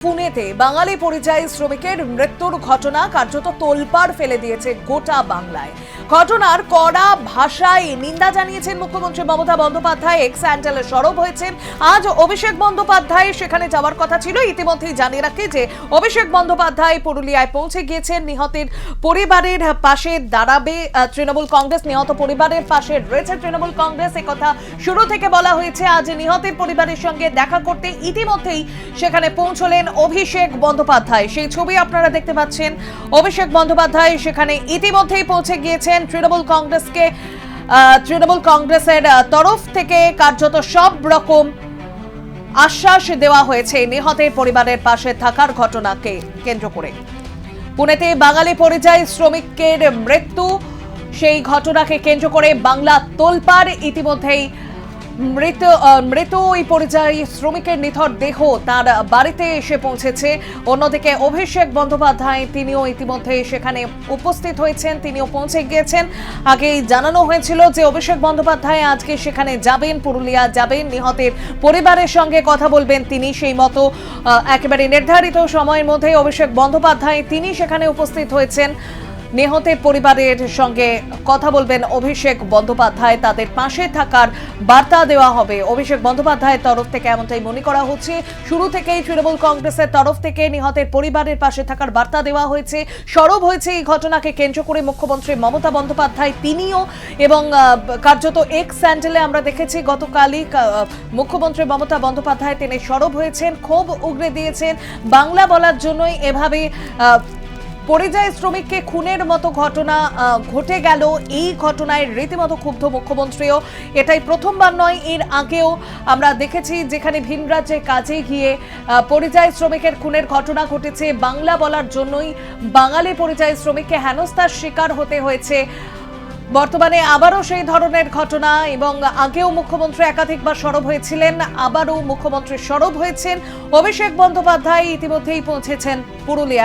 পুনেতে বাঙালি পরিযায়ী শ্রমিকের মৃত্যুর ঘটনা কার্যত তোলপাড় ফেলে দিয়েছে গোটা বাংলায়। ঘটনার কড়া ভাষায় নিন্দা জানিয়েছেন মুখ্যমন্ত্রী মমতা বন্দ্যোপাধ্যায়। এক্স হ্যান্ডেলে সরব হয়েছেন। আজ অভিষেক বন্দ্যোপাধ্যায় সেখানে যাওয়ার কথা ছিল। ইতিমধ্যেই জানিয়ে রাখি যে অভিষেক বন্দ্যোপাধ্যায় পুরুলিয়ায় পৌঁছে গিয়েছেন। নিহতের পরিবারের পাশে দাঁড়াবে তৃণমূল কংগ্রেস। নিহত পরিবারের পাশে রয়েছে তৃণমূল কংগ্রেস, একথা শুরু থেকে বলা হয়েছে। আজ নিহতের পরিবারের সঙ্গে দেখা করতে ইতিমধ্যেই সেখানে পৌঁছলেন অভিষেক বন্দ্যোপাধ্যায়। সেই ছবি আপনারা দেখতে পাচ্ছেন। অভিষেক বন্দ্যোপাধ্যায় সেখানে ইতিমধ্যেই পৌঁছে গিয়েছেন। তৃণমূল কংগ্রেসের তরফ থেকে কার্যত সব রকম আশ্বাস দেওয়া হয়েছে নিহতের পরিবারের পাশে থাকার ঘটনাকে কেন্দ্র করে। পুনেতে বাঙালি পরিযায়ী শ্রমিকের মৃত্যু, সেই ঘটনাকে কেন্দ্র করে বাংলা তোলপাড়। ইতিমধ্যেই মৃত ওই পরিযায়ী শ্রমিকের নিথর দেহ তার বাড়িতে এসে পৌঁছেছে। অন্যদিকে অভিষেক বন্দ্যোপাধ্যায় তিনিও ইতিমধ্যে সেখানে উপস্থিত হয়েছেন, তিনিও পৌঁছে গিয়েছেন। আগেই জানানো হয়েছিল যে অভিষেক বন্দ্যোপাধ্যায় আজকে সেখানে যাবেন, পুরুলিয়া যাবেন, নিহতের পরিবারের সঙ্গে কথা বলবেন তিনি। সেই মতো একেবারে নির্ধারিত সময়ের মধ্যে অভিষেক বন্দ্যোপাধ্যায় তিনি সেখানে উপস্থিত হয়েছেন। নিহতের পরিবারের সঙ্গে কথা বলবেন অভিষেক বন্দ্যোপাধ্যায়, তাদের পাশে থাকার বার্তা দেওয়া হবে অভিষেক বন্দ্যোপাধ্যায়ের তরফ থেকে, এমনটাই মনে করা হচ্ছে। শুরু থেকেই তৃণমূল কংগ্রেসের তরফ থেকে নিহতের পরিবারের পাশে থাকার বার্তা দেওয়া হয়েছে। সরব হয়েছে এই ঘটনাকে কেন্দ্র করে মুখ্যমন্ত্রী মমতা বন্দ্যোপাধ্যায় তিনিও, এবং কার্যত এক্স স্যান্ডেলে আমরা দেখেছি গতকালই মুখ্যমন্ত্রী মমতা বন্দ্যোপাধ্যায় তিনি সরব হয়েছেন, ক্ষোভ উগরে দিয়েছেন। বাংলা বলার জন্যই এভাবে পরিযায়ী শ্রমিককে খুনের মতো ঘটনা ঘটে গেল। এই ঘটনায় রীতিমতো ক্ষুব্ধ মুখ্যমন্ত্রীও। এটাই প্রথমবার নয়, এর আগেও আমরা দেখেছি যেখানে ভিন রাজ্যে কাজে গিয়ে পরিযায়ী শ্রমিকের খুনের ঘটনা ঘটেছে। বাংলা বলার জন্যই বাঙালি পরিযায়ী শ্রমিককে হেনস্থার শিকার হতে হয়েছে। বর্তমানে আবারও সেই ধরনের ঘটনা, এবং আগেও মুখ্যমন্ত্রী একাধিকবার সরব হয়েছিলেন, আবারও মুখ্যমন্ত্রী সরব হয়েছেন। অভিষেক বন্দ্যোপাধ্যায় ইতিমধ্যেই পৌঁছেছেন পুরুলিয়া।